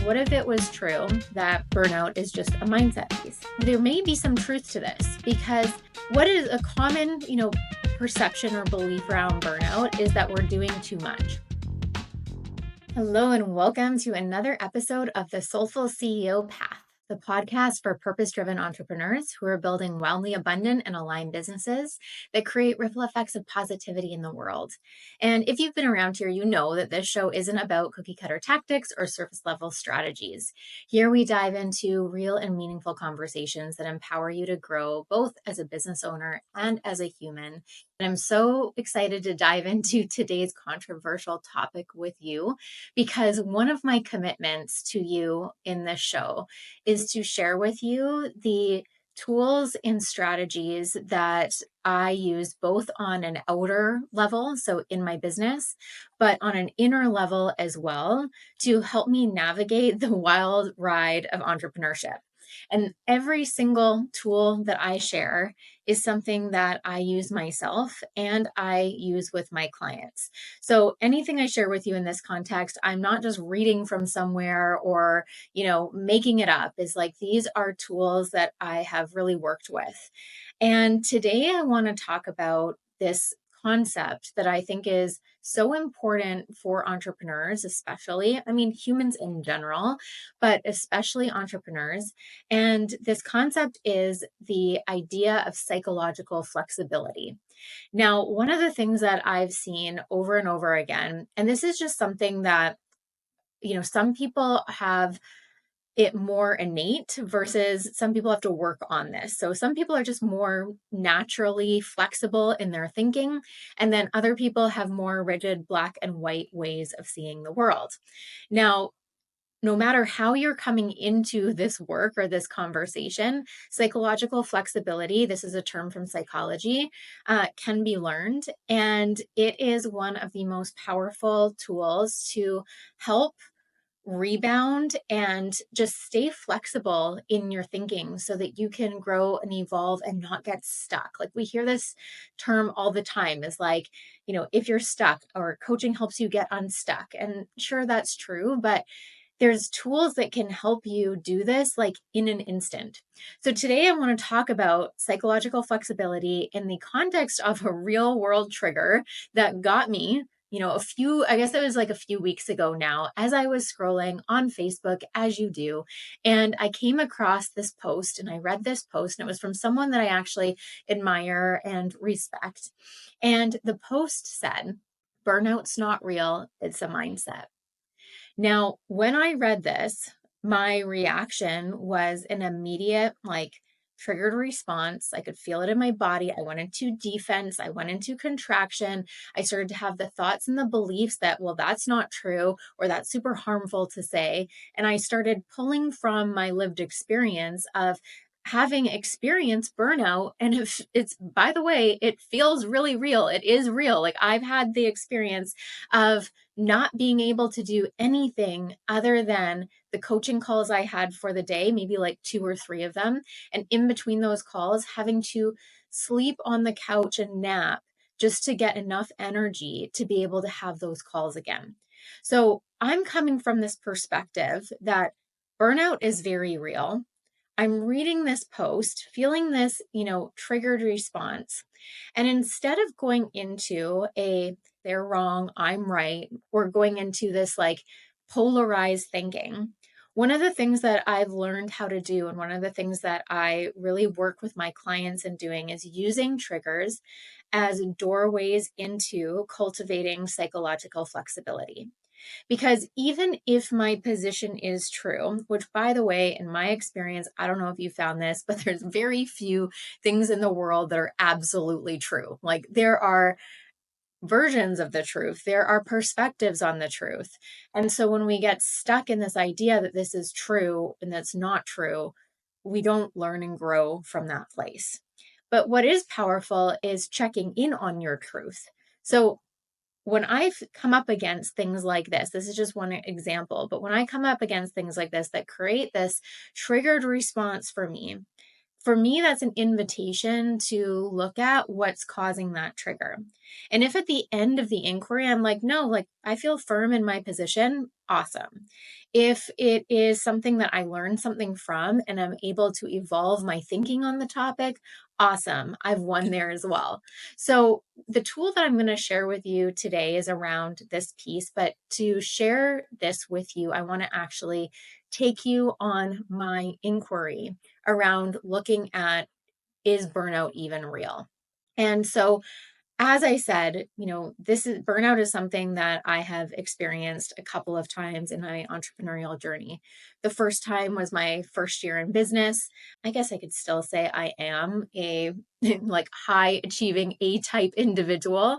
What if it was true that burnout is just a mindset piece? There may be some truth to this, because what is a common, perception or belief around burnout is that we're doing too much. Hello and welcome to another episode of the Soulful CEO Path, the podcast for purpose-driven entrepreneurs who are building wildly abundant and aligned businesses that create ripple effects of positivity in the world. And if you've been around here, you know that this show isn't about cookie cutter tactics or surface level strategies. Here we dive into real and meaningful conversations that empower you to grow both as a business owner and as a human. And I'm so excited to dive into today's controversial topic with you, because one of my commitments to you in this show is to share with you the tools and strategies that I use both on an outer level, so in my business, but on an inner level as well, to help me navigate the wild ride of entrepreneurship. And every single tool that I share is something that I use myself and I use with my clients. So anything I share with you in this context, I'm not just reading from somewhere or, making it up. Is like, these are tools that I have really worked with. And today I want to talk about this concept that I think is so important for entrepreneurs, especially, humans in general, but especially entrepreneurs. And this concept is the idea of psychological flexibility. Now, one of the things that I've seen over and over again, and this is just something that, some people have it more innate versus some people have to work on this. So some people are just more naturally flexible in their thinking, and then other people have more rigid black and white ways of seeing the world. Now, no matter how you're coming into this work or this conversation, psychological flexibility, this is a term from psychology, can be learned. And it is one of the most powerful tools to help rebound and just stay flexible in your thinking so that you can grow and evolve and not get stuck. Like, we hear this term all the time, is like, if you're stuck, or coaching helps you get unstuck. And sure, that's true, but there's tools that can help you do this like in an instant. So today I want to talk about psychological flexibility in the context of a real world trigger that got me, I guess it was like a few weeks ago now, as I was scrolling on Facebook, as you do. And I came across this post and I read this post, and it was from someone that I actually admire and respect. And the post said, "Burnout's not real, it's a mindset." Now, when I read this, my reaction was an immediate, triggered response. I could feel it in my body. I went into defense. I went into contraction. I started to have the thoughts and the beliefs that, well, that's not true, or that's super harmful to say. And I started pulling from my lived experience of having experienced burnout. And if it's, by the way, it feels really real. It is real. Like, I've had the experience of not being able to do anything other than the coaching calls I had for the day, maybe like 2 or 3 of them. And in between those calls, having to sleep on the couch and nap just to get enough energy to be able to have those calls again. So I'm coming from this perspective that burnout is very real. I'm reading this post, feeling this, triggered response. And instead of going into they're wrong, I'm right, or going into this polarized thinking, one of the things that I've learned how to do, and one of the things that I really work with my clients in doing, is using triggers as doorways into cultivating psychological flexibility. Because even if my position is true, which, by the way, in my experience, I don't know if you found this, but there's very few things in the world that are absolutely true. Like, there are versions of the truth. There are perspectives on the truth. And so when we get stuck in this idea that this is true and that's not true, we don't learn and grow from that place. But what is powerful is checking in on your truth. So when I've come up against things like this is just one example, but when I come up against things like this that create this triggered response for me, that's an invitation to look at what's causing that trigger. And if at the end of the inquiry, I'm like, no, like I feel firm in my position, awesome. If it is something that I learned something from and I'm able to evolve my thinking on the topic, awesome. I've won there as well. So the tool that I'm going to share with you today is around this piece, but to share this with you, I want to actually take you on my inquiry around looking at, is burnout even real? And so as I said, burnout is something that I have experienced a couple of times in my entrepreneurial journey. The first time was my first year in business. I guess I could still say I am a like high achieving A-type individual,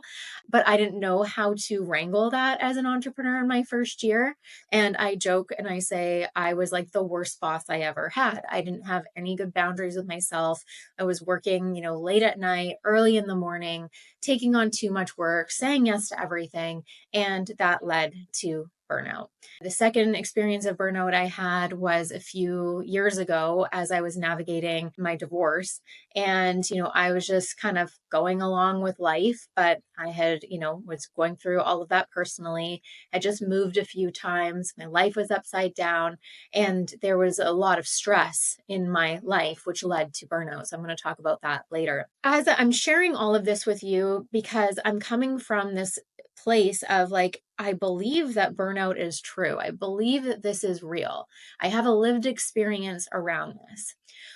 but I didn't know how to wrangle that as an entrepreneur in my first year. And I joke and I say I was like the worst boss I ever had. I didn't have any good boundaries with myself. I was working, late at night, early in the morning, taking on too much work, saying yes to everything, and that led to burnout. The second experience of burnout I had was a few years ago as I was navigating my divorce. And, I was just kind of going along with life, but I had, was going through all of that personally. I just moved a few times. My life was upside down, and there was a lot of stress in my life, which led to burnout. So I'm going to talk about that later. As I'm sharing all of this with you, because I'm coming from this place of like, I believe that burnout is true. I believe that this is real. I have a lived experience around this.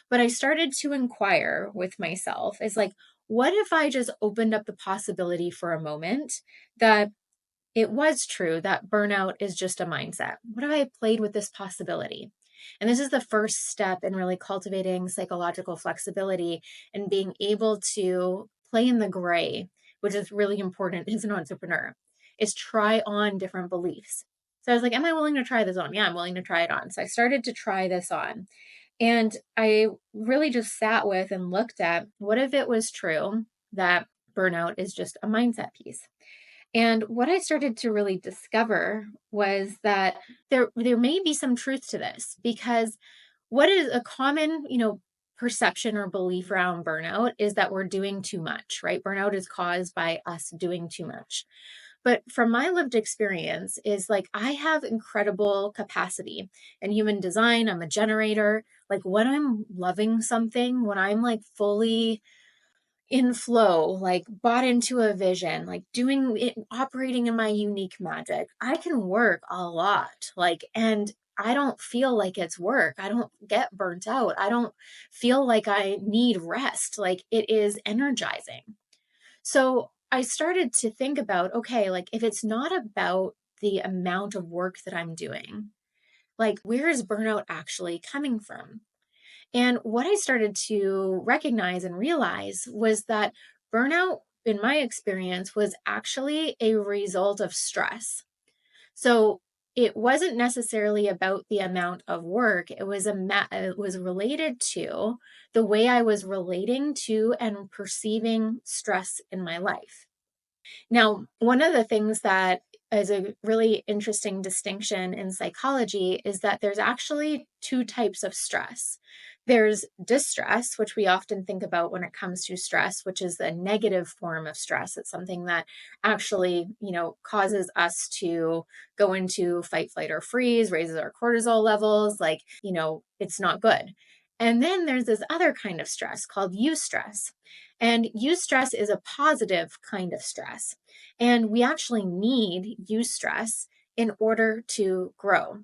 But I started to inquire with myself, is like, what if I just opened up the possibility for a moment that it was true that burnout is just a mindset? What if I played with this possibility? And this is the first step in really cultivating psychological flexibility and being able to play in the gray, which is really important as an entrepreneur, is try on different beliefs. So I was like, am I willing to try this on? Yeah, I'm willing to try it on. So I started to try this on. And I really just sat with and looked at, what if it was true that burnout is just a mindset piece? And what I started to really discover was that there may be some truth to this, because what is a common, perception or belief around burnout is that we're doing too much, right? Burnout is caused by us doing too much. But from my lived experience is like, I have incredible capacity in human design. I'm a generator. Like when I'm loving something, when I'm like fully in flow, like bought into a vision, like doing it, operating in my unique magic, I can work a lot. Like, and I don't feel like it's work. I don't get burnt out. I don't feel like I need rest. Like it is energizing. So I started to think about, okay, like if it's not about the amount of work that I'm doing, like where is burnout actually coming from? And what I started to recognize and realize was that burnout, in my experience, was actually a result of stress. So it wasn't necessarily about the amount of work. It was related to the way I was relating to and perceiving stress in my life. Now, one of the things that is a really interesting distinction in psychology is that there's actually two types of stress. There's distress, which we often think about when it comes to stress, which is the negative form of stress. It's something that actually, causes us to go into fight, flight, or freeze, raises our cortisol levels. Like, it's not good. And then there's this other kind of stress called eustress. And eustress is a positive kind of stress. And we actually need eustress in order to grow.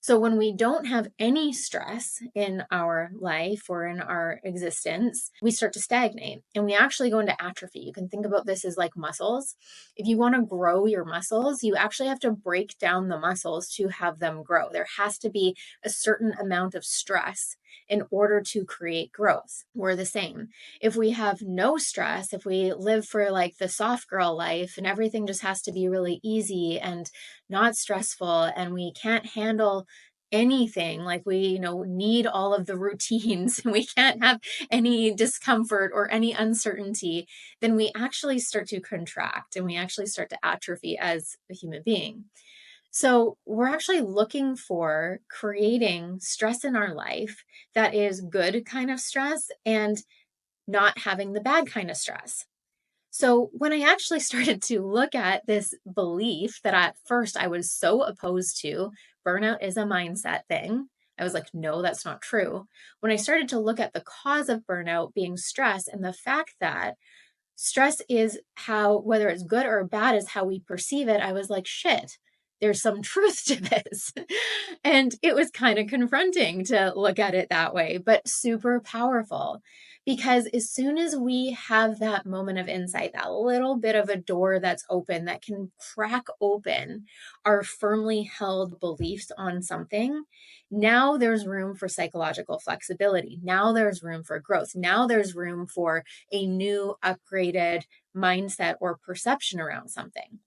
So when we don't have any stress in our life or in our existence, we start to stagnate and we actually go into atrophy. You can think about this as like muscles. If you want to grow your muscles, you actually have to break down the muscles to have them grow. There has to be a certain amount of stress in order to create growth. We're the same. If we have no stress, if we live for like the soft girl life and everything just has to be really easy and not stressful, and we can't handle anything, like we need all of the routines and we can't have any discomfort or any uncertainty, then we actually start to contract and we actually start to atrophy as a human being. So we're actually looking for creating stress in our life that is good kind of stress and not having the bad kind of stress. So when I actually started to look at this belief that at first I was so opposed to, burnout is a mindset thing. I was like, no, that's not true. When I started to look at the cause of burnout being stress and the fact that stress is how, whether it's good or bad, is how we perceive it, I was like, shit, there's some truth to this. And it was kind of confronting to look at it that way, but super powerful. Because as soon as we have that moment of insight, that little bit of a door that's open that can crack open our firmly held beliefs on something, now there's room for psychological flexibility. Now there's room for growth. Now there's room for a new upgraded mindset or perception around something.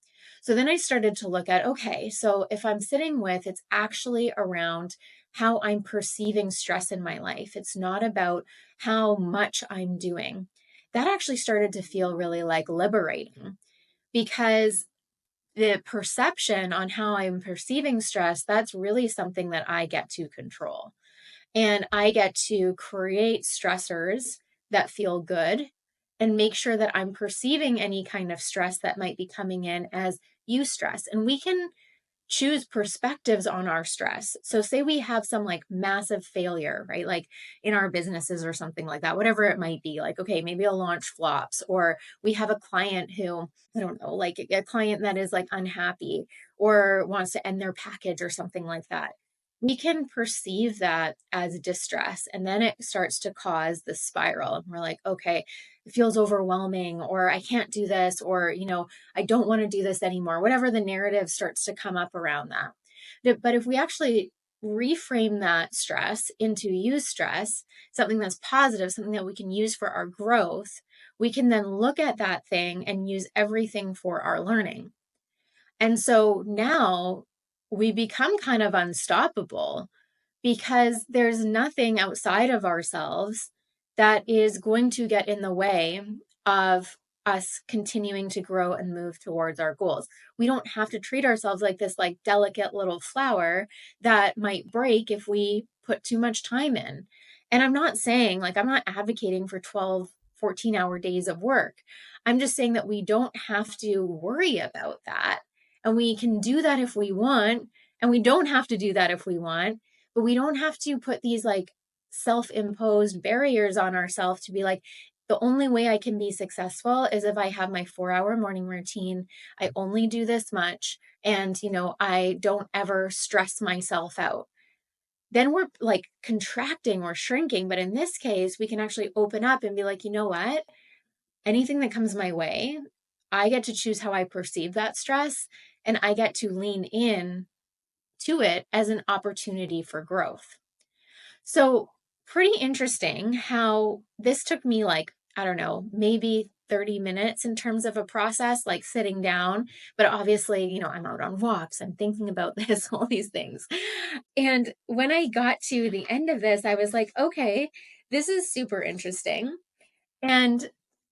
So then I started to look at, okay, so if I'm sitting with, it's actually around how I'm perceiving stress in my life. It's not about how much I'm doing. That actually started to feel really like liberating because the perception on how I'm perceiving stress, that's really something that I get to control. And I get to create stressors that feel good and make sure that I'm perceiving any kind of stress that might be coming in as eustress. And we can choose perspectives on our stress. So say we have some like massive failure, right? Like in our businesses or something like that, whatever it might be, like, okay, maybe a launch flops, or we have a client who, I don't know, like a client that is like unhappy or wants to end their package or something like that. We can perceive that as distress, and then it starts to cause the spiral. And we're like, okay, it feels overwhelming, or I can't do this, or, I don't want to do this anymore, whatever the narrative starts to come up around that. But if we actually reframe that stress into eustress, something that's positive, something that we can use for our growth, we can then look at that thing and use everything for our learning. And so now we become kind of unstoppable because there's nothing outside of ourselves that is going to get in the way of us continuing to grow and move towards our goals. We don't have to treat ourselves like this like delicate little flower that might break if we put too much time in. And I'm not saying, like, I'm not advocating for 12, 14-hour days of work. I'm just saying that we don't have to worry about that. And we can do that if we want, and we don't have to do that if we want, but we don't have to put these like self-imposed barriers on ourselves to be like, the only way I can be successful is if I have my 4-hour morning routine. I only do this much. And, I don't ever stress myself out. Then we're like contracting or shrinking. But in this case, we can actually open up and be like, you know what? Anything that comes my way, I get to choose how I perceive that stress, and I get to lean in to it as an opportunity for growth. So, pretty interesting how this took me like, I don't know, maybe 30 minutes in terms of a process, like sitting down. But obviously, I'm out on walks, I'm thinking about this, all these things. And when I got to the end of this, I was like, okay, this is super interesting. And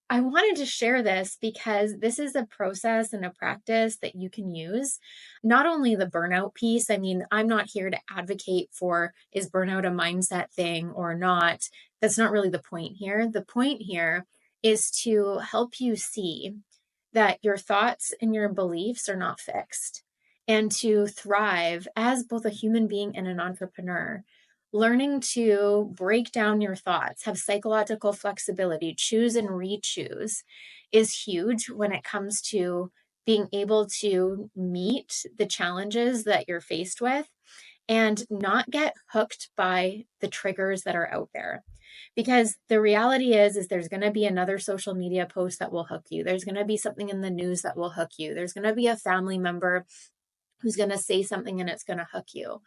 I wanted to share this because this is a process and a practice that you can use. Not only the burnout piece, I mean, I'm not here to advocate for is burnout a mindset thing or not. That's not really the point here. The point here is to help you see that your thoughts and your beliefs are not fixed, and to thrive as both a human being and an entrepreneur. Learning to break down your thoughts, have psychological flexibility, choose and re-choose is huge when it comes to being able to meet the challenges that you're faced with and not get hooked by the triggers that are out there. Because the reality is there's going to be another social media post that will hook you. There's going to be something in the news that will hook you. There's going to be a family member who's going to say something and it's going to hook you.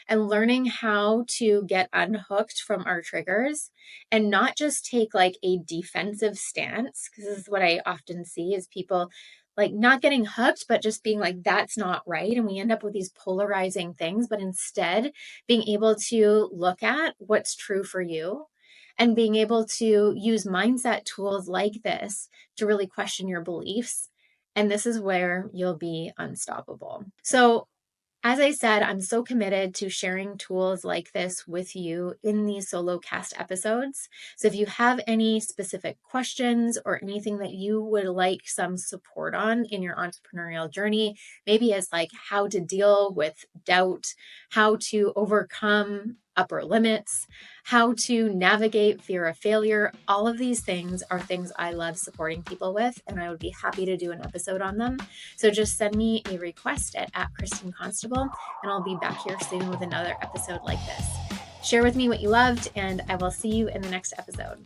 And learning how to get unhooked from our triggers and not just take like a defensive stance, because this is what I often see is people like not getting hooked, but just being like, that's not right. And we end up with these polarizing things, but instead being able to look at what's true for you and being able to use mindset tools like this to really question your beliefs. And this is where you'll be unstoppable. So As I said, I'm so committed to sharing tools like this with you in these solo cast episodes. So if you have any specific questions or anything that you would like some support on in your entrepreneurial journey, maybe it's like how to deal with doubt, how to overcome upper limits, how to navigate fear of failure, all of these things are things I love supporting people with, and I would be happy to do an episode on them. So just send me a request at Kristin Constable, and I'll be back here soon with another episode like this. Share with me what you loved, and I will see you in the next episode.